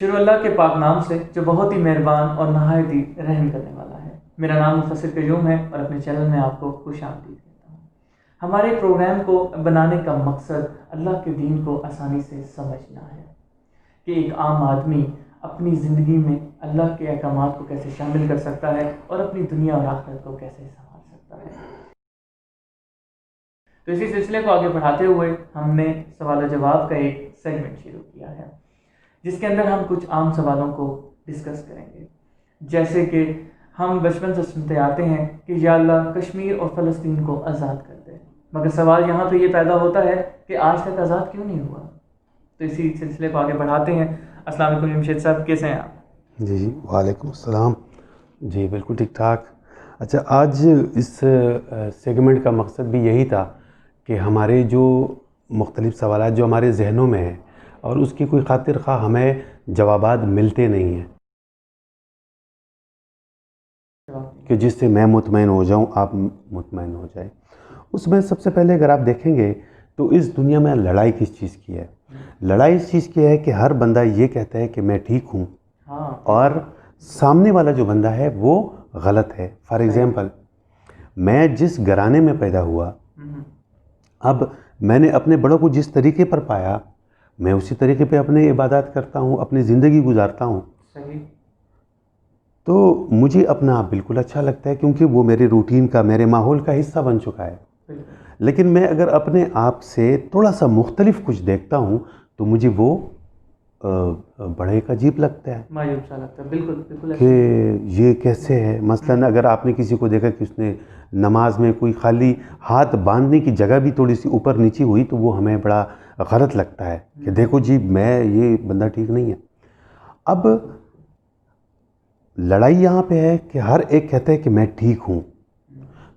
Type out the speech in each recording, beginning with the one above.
شروع اللہ کے پاک نام سے جو بہت ہی مہربان اور نہایت ہی رحم کرنے والا ہے۔ میرا نام مفسر قیوم ہے اور اپنے چینل میں آپ کو خوش آمدید کہتا ہوں۔ ہمارے پروگرام کو بنانے کا مقصد اللہ کے دین کو آسانی سے سمجھنا ہے کہ ایک عام آدمی اپنی زندگی میں اللہ کے احکامات کو کیسے شامل کر سکتا ہے اور اپنی دنیا اور آخرت کو کیسے سنبھال سکتا ہے۔ تو اسی سلسلے کو آگے بڑھاتے ہوئے ہم نے سوال و جواب کا ایک سیگمنٹ شروع کیا ہے، جس کے اندر ہم کچھ عام سوالوں کو ڈسکس کریں گے، جیسے کہ ہم بچپن سے سنتے آتے ہیں کہ یا اللہ کشمیر اور فلسطین کو آزاد کر دے، مگر سوال یہاں پہ یہ پیدا ہوتا ہے کہ آج تک آزاد کیوں نہیں ہوا۔ تو اسی سلسلے کو آگے بڑھاتے ہیں۔ السلام علیکم جمشید صاحب، کیسے ہیں آپ؟ جی وعلیکم السلام۔ جی بالکل ٹھیک ٹھاک۔ اچھا، آج اس سیگمنٹ کا مقصد بھی یہی تھا کہ ہمارے جو مختلف سوالات جو ہمارے ذہنوں میں ہیں اور اس کی کوئی خاطر خواہ ہمیں جوابات ملتے نہیں ہیں کہ جس سے میں مطمئن ہو جاؤں، آپ مطمئن ہو جائیں۔ اس میں سب سے پہلے اگر آپ دیکھیں گے تو اس دنیا میں لڑائی کس چیز کی ہے؟ لڑائی اس چیز کی ہے کہ ہر بندہ یہ کہتا ہے کہ میں ٹھیک ہوں اور سامنے والا جو بندہ ہے وہ غلط ہے۔ فار ایگزامپل، میں جس گھرانے میں پیدا ہوا، اب میں نے اپنے بڑوں کو جس طریقے پر پایا، میں اسی طریقے پہ اپنے عبادات کرتا ہوں، اپنی زندگی گزارتا ہوں، تو مجھے اپنا آپ بالکل اچھا لگتا ہے کیونکہ وہ میرے روٹین کا، میرے ماحول کا حصہ بن چکا ہے۔ لیکن میں اگر اپنے آپ سے تھوڑا سا مختلف کچھ دیکھتا ہوں تو مجھے وہ بڑا ایک عجیب لگتا ہے، مایوب سا لگتا ہے، بالکل کہ یہ کیسے ہے۔ مثلاً اگر آپ نے کسی کو دیکھا کہ اس نے نماز میں کوئی خالی ہاتھ باندھنے کی جگہ بھی تھوڑی سی اوپر نیچی ہوئی تو وہ ہمیں بڑا غلط لگتا ہے کہ دیکھو جی، یہ بندہ ٹھیک نہیں ہے۔ اب لڑائی یہاں پہ ہے کہ ہر ایک کہتا ہے کہ میں ٹھیک ہوں،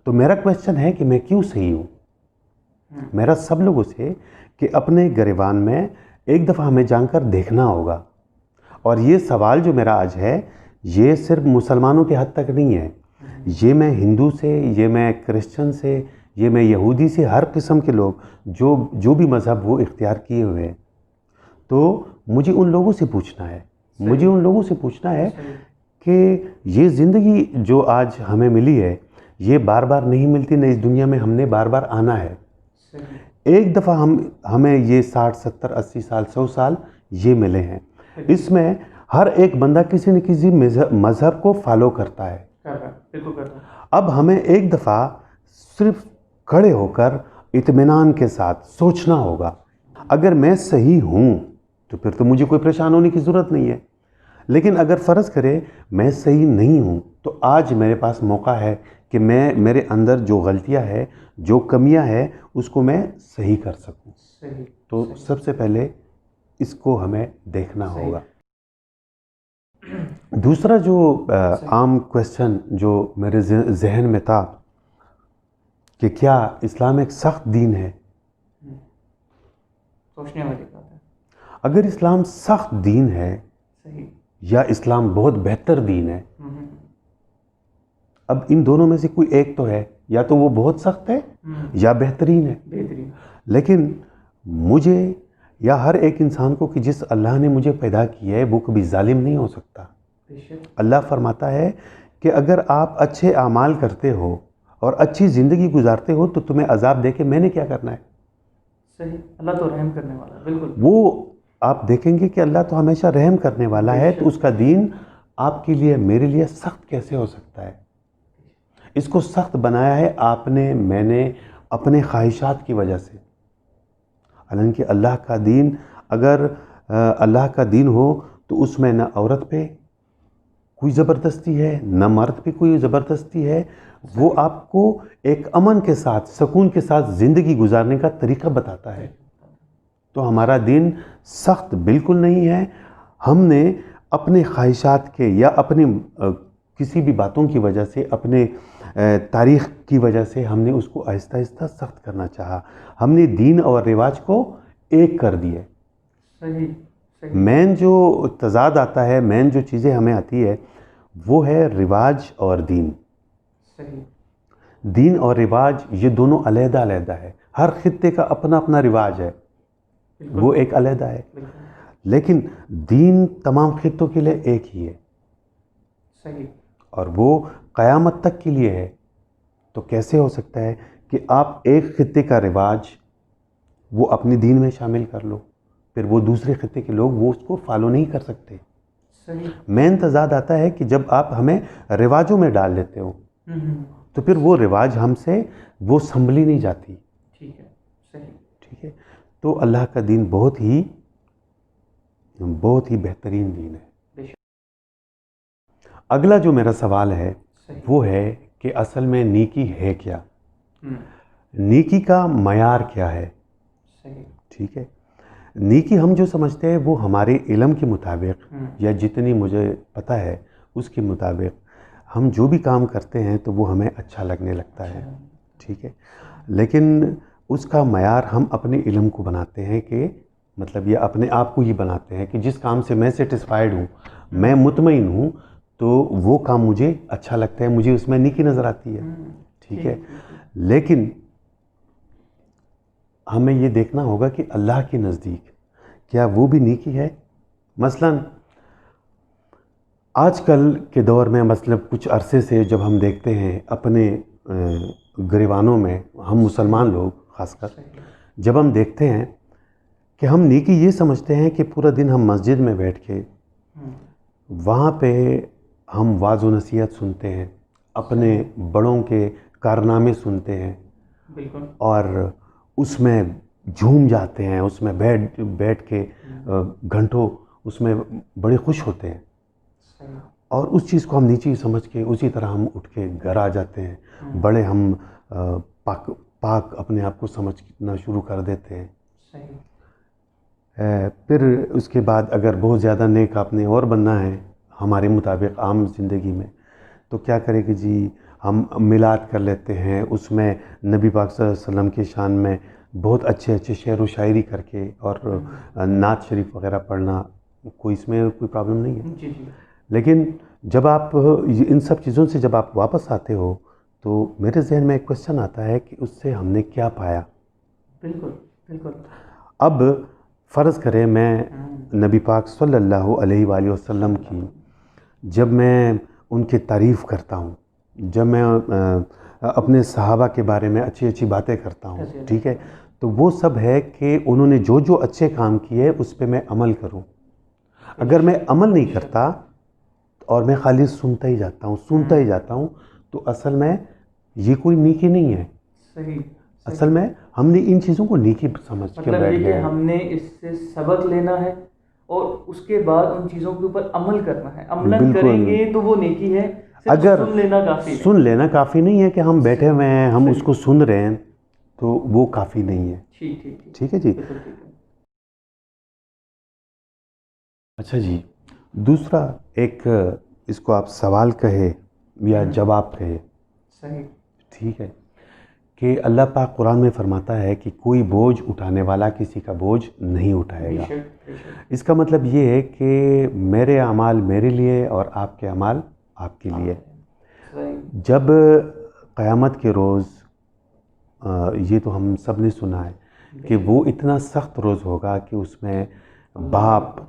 تو میرا کویسچن ہے کہ میں کیوں صحیح ہوں؟ میرا سب لوگوں سے کہ اپنے گریبان میں ایک دفعہ ہمیں جان کر دیکھنا ہوگا، اور یہ سوال جو میرا آج ہے یہ صرف مسلمانوں کے حد تک نہیں ہے، یہ میں ہندو سے، یہ میں کرسچن سے، یہ میں یہودی سے، ہر قسم کے لوگ جو بھی مذہب وہ اختیار کیے ہوئے ہیں، تو مجھے ان لوگوں سے پوچھنا ہے کہ یہ زندگی جو آج ہمیں ملی ہے یہ بار بار نہیں ملتی، نہ اس دنیا میں ہم نے بار بار آنا ہے۔ ایک دفعہ ہمیں یہ 60 70 80 سال 100 سال یہ ملے ہیں، اس میں ہر ایک بندہ کسی نہ کسی مذہب کو فالو کرتا ہے۔ اب ہمیں ایک دفعہ صرف کھڑے ہو کر اطمینان کے ساتھ سوچنا ہوگا، اگر میں صحیح ہوں تو پھر تو مجھے کوئی پریشان ہونے کی ضرورت نہیں ہے، لیکن اگر فرض کرے میں صحیح نہیں ہوں تو آج میرے پاس موقع ہے کہ میرے اندر جو غلطیاں ہیں، جو کمیاں ہیں، اس کو میں صحیح کر سکوں۔ تو سب سے پہلے اس کو ہمیں دیکھنا ہوگا۔ دوسرا جو عام کویسچن جو میرے ذہن میں تھا کہ کیا اسلام ایک سخت دین ہے؟ سوچنے والی بات ہے۔ اگر اسلام سخت دین ہے یا اسلام بہت بہتر دین ہے، اب ان دونوں میں سے کوئی ایک تو ہے، یا تو وہ بہت سخت ہے یا بہترین ہے۔ لیکن مجھے یا ہر ایک انسان کو کہ جس اللہ نے مجھے پیدا کیا ہے وہ کبھی ظالم نہیں ہو سکتا۔ اللہ فرماتا ہے کہ اگر آپ اچھے اعمال کرتے ہو اور اچھی زندگی گزارتے ہو تو تمہیں عذاب دے کے میں نے کیا کرنا ہے؟ صحیح، اللہ تو رحم کرنے والا ہے، بالکل۔ وہ آپ دیکھیں گے کہ اللہ تو ہمیشہ رحم کرنے والا ہے، تو اس کا دین آپ کے لیے، میرے لیے سخت کیسے ہو سکتا ہے؟ اس کو سخت بنایا ہے آپ نے، میں نے، اپنے خواہشات کی وجہ سے۔ حالانکہ اللہ کا دین، اگر اللہ کا دین ہو تو اس میں نہ عورت پہ کوئی زبردستی ہے، نہ مرد پہ کوئی زبردستی ہے، وہ آپ کو ایک امن کے ساتھ، سکون کے ساتھ زندگی گزارنے کا طریقہ بتاتا ہے۔ تو ہمارا دین سخت بالکل نہیں ہے۔ ہم نے اپنے خواہشات کے یا اپنی کسی بھی باتوں کی وجہ سے، اپنے تاریخ کی وجہ سے ہم نے اس کو آہستہ آہستہ سخت کرنا چاہا، ہم نے دین اور رواج کو ایک کر دیے۔ مین جو تضاد آتا ہے، مین جو چیزیں ہمیں آتی ہے وہ ہے رواج اور دین۔ دین اور رواج یہ دونوں علیحدہ علیحدہ ہے، ہر خطے کا اپنا اپنا رواج ہے، وہ ایک علیحدہ ہے۔ لیکن دین تمام خطوں کے لیے ایک ہی ہے، صحیح، اور وہ قیامت تک کے لیے ہے. تو کیسے ہو سکتا ہے کہ آپ ایک خطے کا رواج وہ اپنی دین میں شامل کر لو، پھر وہ دوسرے خطے کے لوگ وہ اس کو فالو نہیں کر سکتے؟ صحیح. مین تضاد آتا ہے کہ جب آپ ہمیں رواجوں میں ڈال لیتے ہو تو پھر وہ رواج ہم سے وہ سنبھلی نہیں جاتی. ٹھیک ہے، صحیح. ٹھیک ہے. تو اللہ کا دین بہت ہی بہترین دین ہے. بے شک. اگلا جو میرا سوال ہے صحیح. وہ ہے کہ اصل میں نیکی ہے کیا؟ ہم، نیکی کا معیار کیا ہے؟ صحیح. ٹھیک ہے. نیکی ہم جو سمجھتے ہیں وہ ہمارے علم کے مطابق ہم، یا جتنی مجھے پتہ ہے اس کے مطابق ہم جو بھی کام کرتے ہیں تو وہ ہمیں اچھا لگنے لگتا ہے. ٹھیک ہے. لیکن اس کا معیار ہم اپنے علم کو بناتے ہیں کہ مطلب یہ اپنے آپ کو ہی بناتے ہیں کہ جس کام سے میں سیٹسفائیڈ ہوں، میں مطمئن ہوں، تو وہ کام مجھے اچھا لگتا ہے، مجھے اس میں نیکی نظر آتی ہے. ٹھیک ہے. لیکن ہمیں یہ دیکھنا ہوگا کہ اللہ کے نزدیک کیا وہ بھی نیکی ہے؟ مثلاً آج کل کے دور میں مطلب کچھ عرصے سے جب ہم دیکھتے ہیں اپنے گریبانوں میں، ہم مسلمان لوگ خاص کر جب ہم دیکھتے ہیں کہ ہم نیکی یہ سمجھتے ہیں کہ پورا دن ہم مسجد میں بیٹھ کے وہاں پہ ہم واعظ و نصیحت سنتے ہیں، اپنے بڑوں کے کارنامے سنتے ہیں، بالکل، اور اس میں جھوم جاتے ہیں، اس میں بیٹھ کے گھنٹوں اس میں بڑے خوش ہوتے ہیں، اور اس چیز کو ہم نیچی سمجھ کے اسی طرح ہم اٹھ کے گھر آ جاتے ہیں، بڑے ہم پاک اپنے آپ کو سمجھنا شروع کر دیتے ہیں. پھر اس کے بعد اگر بہت زیادہ نیک آپ نے اور بننا ہے ہمارے مطابق عام زندگی میں تو کیا کرے کہ جی ہم میلاد کر لیتے ہیں، اس میں نبی پاک صلی اللہ علیہ وسلم کی شان میں بہت اچھے شعر و شاعری کر کے اور نعت شریف وغیرہ پڑھنا، کوئی اس میں کوئی پرابلم نہیں ہے. جی جی. لیکن جب آپ ان سب چیزوں سے جب آپ واپس آتے ہو تو میرے ذہن میں ایک کوشچن آتا ہے کہ اس سے ہم نے کیا پایا؟ بالکل بالکل. اب فرض کریں میں نبی پاک صلی اللہ علیہ وآلہ وسلم کی جب میں ان کی تعریف کرتا ہوں، جب میں اپنے صحابہ کے بارے میں اچھی اچھی باتیں کرتا ہوں، ٹھیک ہے، تو وہ سب ہے کہ انہوں نے جو جو اچھے کام کیے اس پہ میں عمل کروں. اگر میں عمل نہیں کرتا اور میں خالی سنتا ہی جاتا ہوں تو اصل میں یہ کوئی نیکی نہیں ہے. صحیح. اصل میں ہم نے ان چیزوں کو نیکی سمجھ کے مطلب بیٹھ یہ گئے کہ ہیں. ہم نے اس سے سبق لینا ہے اور اس کے بعد ان چیزوں کے اوپر عمل کرنا ہے. عمل کریں گے تو وہ نیکی ہے. اگر سن لینا کافی سن لینا کافی نہیں ہے کہ ہم بیٹھے ہوئے ہیں ہم اس کو سن رہے ہیں تو وہ کافی نہیں ہے. ٹھیک ہے جی. اچھا جی، دوسرا ایک اس کو آپ سوال کہے یا جواب کہے، صحیح، ٹھیک ہے، کہ اللہ پاک قرآن میں فرماتا ہے کہ کوئی بوجھ اٹھانے والا کسی کا بوجھ نہیں اٹھائے گا. اس کا مطلب یہ ہے کہ میرے اعمال میرے لیے اور آپ کے اعمال آپ کے لیے. جب قیامت کے روز یہ تو ہم سب نے سنا ہے کہ وہ اتنا سخت روز ہوگا کہ اس میں باپ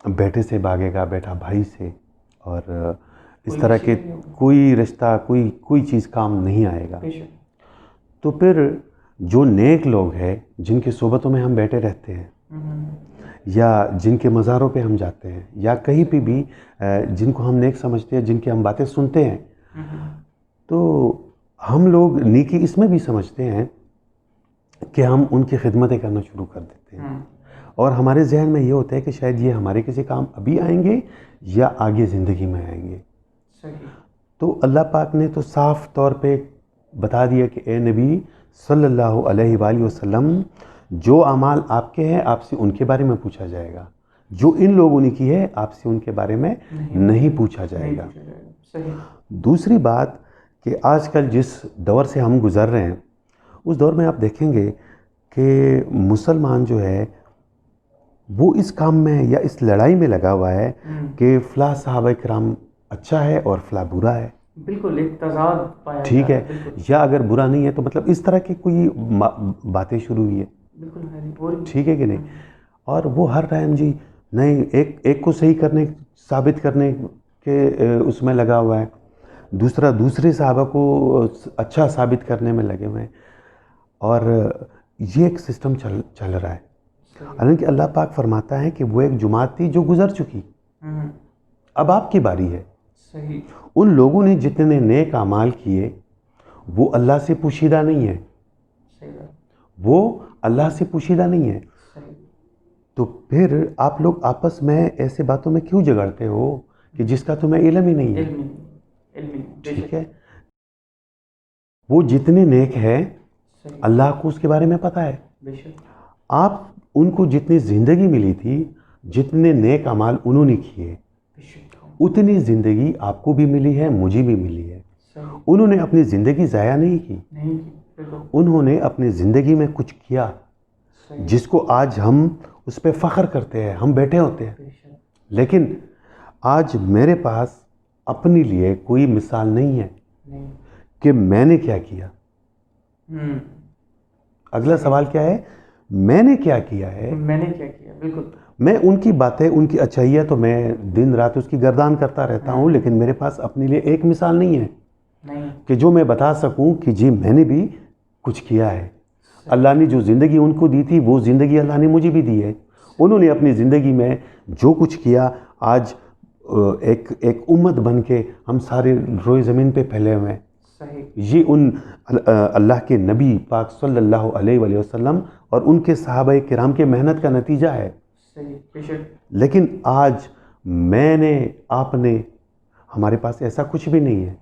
بیٹے سے بھاگے گا، بیٹا بھائی سے، اور اس طرح کے کوئی رشتہ کوئی چیز کام نہیں آئے گا. تو پھر جو نیک لوگ ہیں جن کی صحبتوں میں ہم بیٹھے رہتے ہیں یا جن کے مزاروں پہ ہم جاتے ہیں یا کہیں پہ بھی جن کو ہم نیک سمجھتے ہیں، جن کی ہم باتیں سنتے ہیں، تو ہم لوگ نیکی اس میں بھی سمجھتے ہیں کہ ہم ان کی خدمتیں کرنا شروع کر دیتے ہیں، اور ہمارے ذہن میں یہ ہوتا ہے کہ شاید یہ ہمارے کسی کام ابھی آئیں گے یا آگے زندگی میں آئیں گے. تو اللہ پاک نے تو صاف طور پہ بتا دیا کہ اے نبی صلی اللہ علیہ وآلہ وسلم، جو اعمال آپ کے ہیں آپ سے ان کے بارے میں پوچھا جائے گا، جو ان لوگوں نے کی ہے آپ سے ان کے بارے میں نہیں پوچھا جائے گا. دوسری بات کہ آج کل جس دور سے ہم گزر رہے ہیں اس دور میں آپ دیکھیں گے کہ مسلمان جو ہے وہ اس کام میں یا اس لڑائی میں لگا ہوا ہے کہ فلاں صحابہ کرام اچھا ہے اور فلاں برا ہے. بالکل ایک تضاد پایا. ٹھیک ہے، یا اگر برا نہیں ہے تو مطلب اس طرح کی کوئی باتیں شروع ہوئی ہے. ٹھیک ہے کہ نہیں؟ اور وہ ہر ٹائم جی نہیں ایک کو صحیح کرنے ثابت کرنے کے اس میں لگا ہوا ہے، دوسرا دوسرے صحابہ کو اچھا ثابت کرنے میں لگے ہوئے ہیں، اور یہ ایک سسٹم چل رہا ہے. حالانکہ اللہ پاک فرماتا ہے کہ وہ ایک جماعت تھی جو گزر چکی، اب آپ کی باری ہے. صحیح. ان لوگوں نے جتنے نیک اعمال کیے وہ اللہ سے پوشیدہ نہیں ہے، وہ اللہ سے پوشیدہ نہیں ہے. تو پھر آپ لوگ آپس میں ایسے باتوں میں کیوں جھگڑتے ہو کہ جس کا تمہیں علم ہی نہیں ہے؟ ٹھیک ہے، وہ جتنے نیک ہے اللہ کو اس کے بارے میں پتہ ہے. آپ ان کو جتنی زندگی ملی تھی، جتنے نیک اعمال انہوں نے کیے، اتنی زندگی آپ کو بھی ملی ہے، مجھے بھی ملی ہے. انہوں نے اپنی زندگی ضائع نہیں کی، انہوں نے اپنی زندگی میں کچھ کیا جس کو آج ہم اس پہ فخر کرتے ہیں، ہم بیٹھے ہوتے ہیں. لیکن آج میرے پاس اپنے لیے کوئی مثال نہیں ہے کہ میں نے کیا کیا. اگلا سوال کیا ہے؟ میں نے کیا کیا ہے. میں نے کیا کیا. بالکل. میں ان کی باتیں، ان کی اچھائیاں تو میں دن رات اس کی گردان کرتا رہتا ہوں، لیکن میرے پاس اپنے لیے ایک مثال نہیں ہے کہ جو میں بتا سکوں کہ جی میں نے بھی کچھ کیا ہے. اللہ نے جو زندگی ان کو دی تھی وہ زندگی اللہ نے مجھے بھی دی ہے. انہوں نے اپنی زندگی میں جو کچھ کیا، آج ایک امت بن کے ہم سارے روئے زمین پہ پھیلے ہوئے ہیں. یہ ان اللہ کے نبی پاک صلی اللہ علیہ وآلہ وسلم اور ان کے صحابہ کرام کے محنت کا نتیجہ ہے. لیکن آج میں نے، آپ نے، ہمارے پاس ایسا کچھ بھی نہیں ہے،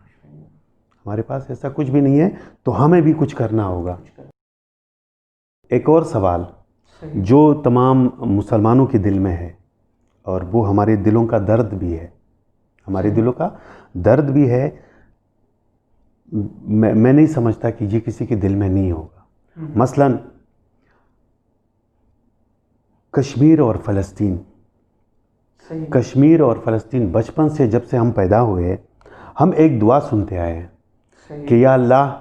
ہمارے پاس ایسا کچھ بھی نہیں ہے، تو ہمیں بھی کچھ کرنا ہوگا. ایک اور سوال جو تمام مسلمانوں کے دل میں ہے، اور وہ ہمارے دلوں کا درد بھی ہے، ہمارے دلوں کا درد بھی ہے. میں نہیں سمجھتا کہ یہ کسی کے دل میں نہیں ہوگا. مثلا کشمیر اور فلسطین، کشمیر اور فلسطین، بچپن سے جب سے ہم پیدا ہوئے ہم ایک دعا سنتے آئے ہیں کہ یا اللہ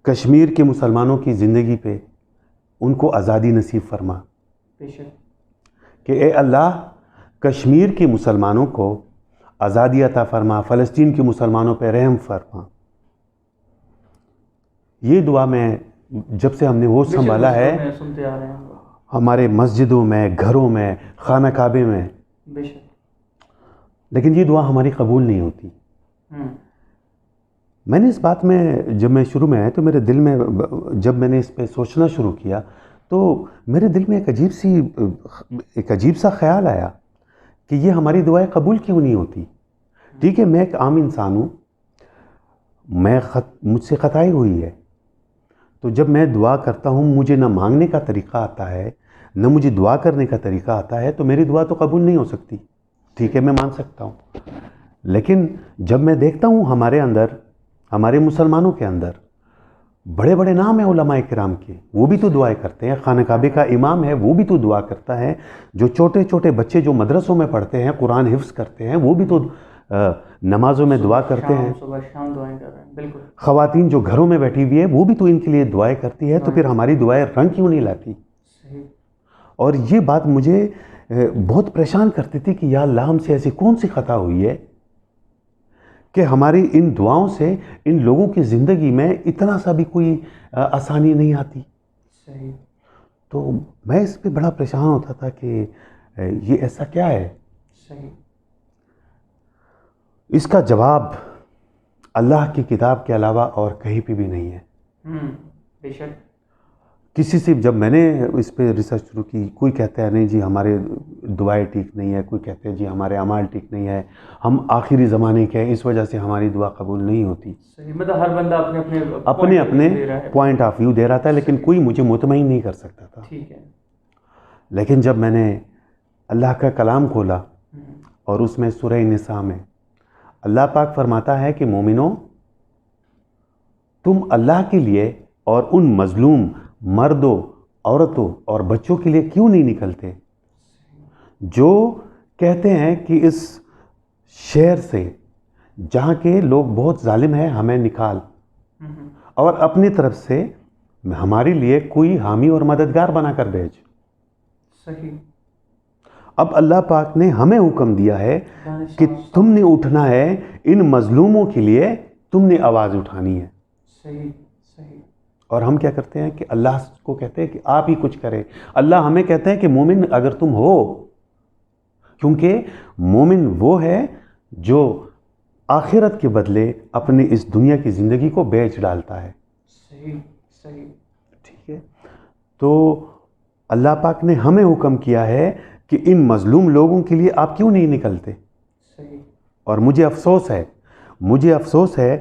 کشمیر کے مسلمانوں کی زندگی پہ ان کو آزادی نصیب فرما، کہ اے اللہ کشمیر کے مسلمانوں کو آزادی عطا فرما، فلسطین کے مسلمانوں پہ رحم فرما. یہ دعا میں جب سے ہم نے وہ سنبھالا ہے، ہمارے مسجدوں میں، گھروں میں، خانہ کعبے میں، لیکن یہ دعا ہماری قبول نہیں ہوتی. میں نے اس بات میں، جب میں شروع میں آیا تو میرے دل میں، جب میں نے اس پہ سوچنا شروع کیا تو میرے دل میں ایک عجیب سا خیال آیا کہ یہ ہماری دعائیں قبول کیوں نہیں ہوتی. ٹھیک ہے، میں ایک عام انسان ہوں، مجھ سے خطائی ہوئی ہے، تو جب میں دعا کرتا ہوں مجھے نہ مانگنے کا طریقہ آتا ہے نہ مجھے دعا کرنے کا طریقہ آتا ہے، تو میری دعا تو قبول نہیں ہو سکتی. ٹھیک ہے، میں مان سکتا ہوں. لیکن جب میں دیکھتا ہوں ہمارے اندر، ہمارے مسلمانوں کے اندر بڑے بڑے نام ہیں علماء کرام کے، وہ بھی تو دعائیں کرتے ہیں. خانہ کعبے کا امام ہے، وہ بھی تو دعا کرتا ہے. جو چھوٹے چھوٹے بچے جو مدرسوں میں پڑھتے ہیں، قرآن حفظ کرتے ہیں، وہ بھی تو نمازوں میں دعا کرتے ہیں. صبح شام دعائیں کر رہے ہیں. بالکل. خواتین جو گھروں میں بیٹھی ہوئی ہے وہ بھی تو ان کے لیے دعائیں کرتی ہے. تو پھر ہماری دعائیں رنگ کیوں نہیں لاتی؟ اور یہ بات مجھے بہت پریشان کرتی تھی کہ یا اللہ ہم سے ایسی کون سی خطا ہوئی ہے کہ ہماری ان دعاؤں سے ان لوگوں کی زندگی میں اتنا سا بھی کوئی آسانی نہیں آتی. تو میں اس پہ بڑا پریشان ہوتا تھا کہ یہ ایسا کیا ہے. اس کا جواب اللہ کی کتاب کے علاوہ اور کہیں پہ بھی نہیں ہے. بے شک. کسی سے جب میں نے اس پہ ریسرچ شروع کی، کوئی کہتا ہے نہیں جی ہمارے دعائیں ٹھیک نہیں ہے، کوئی کہتے ہیں جی ہمارے اعمال ٹھیک نہیں ہے، ہم آخری زمانے کے ہیں اس وجہ سے ہماری دعا قبول نہیں ہوتی. مطلب ہر بندہ اپنے پوائنٹ آف ویو دے رہا تھا، لیکن کوئی مجھے مطمئن نہیں کر سکتا تھا. ٹھیک ہے. لیکن جب میں نے اللہ کا کلام کھولا اور اس میں سورہ نساء میں اللہ پاک فرماتا ہے کہ مومنوں تم اللہ کے لیے اور ان مظلوم مردوں، عورتوں اور بچوں کے لیے کیوں نہیں نکلتے جو کہتے ہیں کہ اس شہر سے جہاں کے لوگ بہت ظالم ہیں ہمیں نکال، اور اپنی طرف سے ہمارے لیے کوئی حامی اور مددگار بنا کر بھیج. صحیح. اب اللہ پاک نے ہمیں حکم دیا ہے کہ تم نے اٹھنا ہے، ان مظلوموں کے لیے تم نے آواز اٹھانی ہے. صحیح صحیح. اور ہم کیا کرتے ہیں کہ اللہ کو کہتے ہیں کہ آپ ہی کچھ کریں. اللہ ہمیں کہتے ہیں کہ مومن اگر تم ہو، کیونکہ مومن وہ ہے جو آخرت کے بدلے اپنے اس دنیا کی زندگی کو بیچ ڈالتا ہے. صحیح صحیح. ٹھیک ہے. تو اللہ پاک نے ہمیں حکم کیا ہے کہ ان مظلوم لوگوں کے لیے آپ کیوں نہیں نکلتے. صحیح. اور مجھے افسوس ہے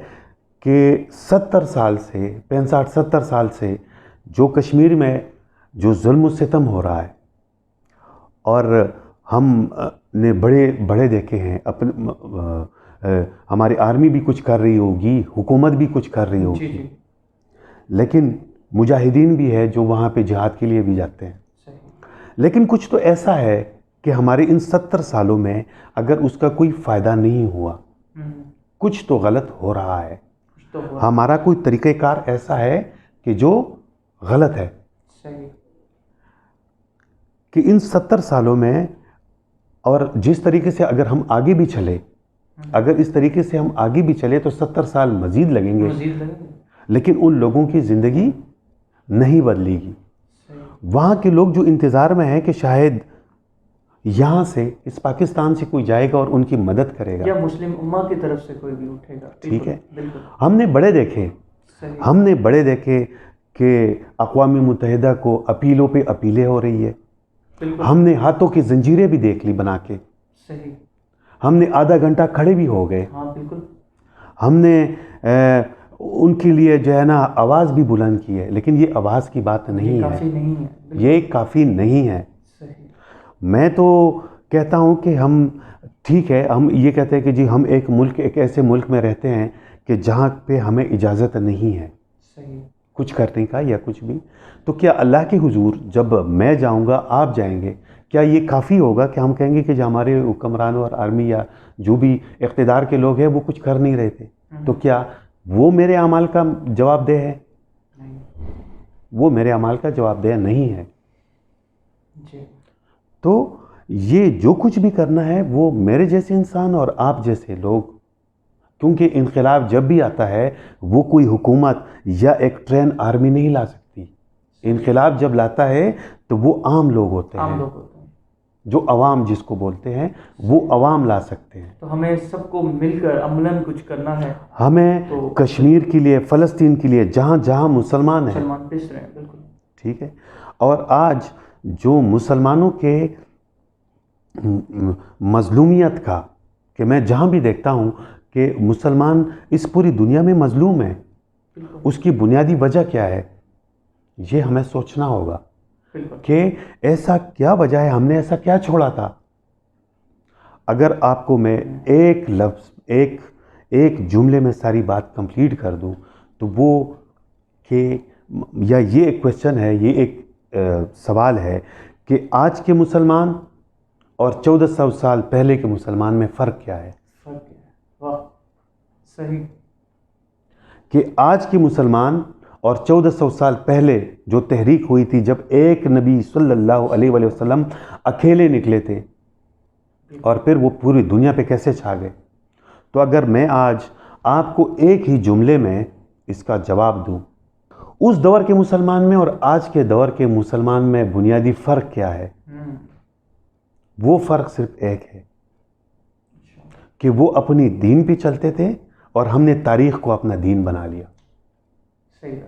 کہ 70 سال سے 65-70 سال سے جو کشمیر میں جو ظلم و ستم ہو رہا ہے، اور ہم نے بڑے دیکھے ہیں، ہماری آرمی بھی کچھ کر رہی ہوگی، حکومت بھی کچھ کر رہی ہوگی، جی. لیکن مجاہدین بھی ہے جو وہاں پہ جہاد کے لیے بھی جاتے ہیں. لیکن کچھ تو ایسا ہے کہ ہمارے ان 70 سالوں میں اگر اس کا کوئی فائدہ نہیں ہوا، کچھ تو غلط ہو رہا ہے. ہمارا کوئی طریقہ کار ایسا ہے کہ جو غلط ہے. صحیح. کہ ان 70 سالوں میں، اور جس طریقے سے اگر ہم آگے بھی چلے، اگر اس طریقے سے ہم آگے بھی چلے تو 70 سال مزید لگیں گے، لیکن ان لوگوں کی زندگی نہیں بدلے گی. وہاں کے لوگ جو انتظار میں ہیں کہ شاید یہاں سے، اس پاکستان سے کوئی جائے گا اور ان کی مدد کرے گا، یا مسلم امہ کی طرف سے کوئی بھی اٹھے گا. ٹھیک ہے. ہم نے بڑے دیکھے کہ اقوام متحدہ کو اپیلوں پہ اپیلیں ہو رہی ہے. ہم نے ہاتھوں کی زنجیریں بھی دیکھ لی بنا کے. صحیح. ہم نے آدھا گھنٹہ کھڑے بھی ہو گئے. ہاں بالکل. ہم نے ان کے لیے جو ہے نا آواز بھی بلند کی ہے، لیکن یہ آواز کی بات نہیں ہے. یہ کافی نہیں ہے. میں تو کہتا ہوں کہ ہم ٹھیک ہے، ہم یہ کہتے ہیں کہ جی ہم ایک ایسے ملک میں رہتے ہیں کہ جہاں پہ ہمیں اجازت نہیں ہے کچھ کرنے کا یا کچھ بھی. تو کیا اللہ کے حضور جب میں جاؤں گا، آپ جائیں گے، کیا یہ کافی ہوگا کہ ہم کہیں گے کہ جو ہمارے حکمرانوں اور آرمی یا جو بھی اقتدار کے لوگ ہیں وہ کچھ کر نہیں رہے تھے؟ تو کیا وہ میرے اعمال کا جواب دہ ہے؟ وہ میرے اعمال کا جواب دہ نہیں ہے. تو یہ جو کچھ بھی کرنا ہے وہ میرے جیسے انسان اور آپ جیسے لوگ، کیونکہ انقلاب جب بھی آتا ہے وہ کوئی حکومت یا ایک ٹرین آرمی نہیں لا سکتی. انقلاب جب لاتا ہے تو وہ عام لوگ ہوتے ہیں، جو عوام جس کو بولتے ہیں، وہ عوام لا سکتے ہیں. تو ہمیں سب کو مل کر عملاً کچھ کرنا ہے. ہمیں کشمیر کے لیے، فلسطین کے لیے، جہاں جہاں مسلمان ہیں، بالکل ٹھیک ہے. اور آج جو مسلمانوں کے مظلومیت کا، کہ میں جہاں بھی دیکھتا ہوں کہ مسلمان اس پوری دنیا میں مظلوم ہے، اس کی بنیادی وجہ کیا ہے؟ یہ ہمیں سوچنا ہوگا کہ ایسا کیا وجہ ہے، ہم نے ایسا کیا چھوڑا تھا. اگر آپ کو میں ایک لفظ، ایک جملے میں ساری بات کمپلیٹ کر دوں تو وہ کہ، یا یہ ایک کویسچن ہے، یہ ایک سوال ہے کہ آج کے مسلمان اور 1400 سال پہلے کے مسلمان میں فرق کیا ہے؟ واہ، صحیح. کہ آج کے مسلمان اور 1400 سال پہلے جو تحریک ہوئی تھی، جب ایک نبی صلی اللہ علیہ وآلہ وسلم اکیلے نکلے تھے اور پھر وہ پوری دنیا پہ کیسے چھا گئے. تو اگر میں آج آپ کو ایک ہی جملے میں اس کا جواب دوں، اس دور کے مسلمان میں اور آج کے دور کے مسلمان میں بنیادی فرق کیا ہے؟ وہ فرق صرف ایک ہے کہ وہ اپنی دین پہ چلتے تھے اور ہم نے تاریخ کو اپنا دین بنا لیا. صحیح.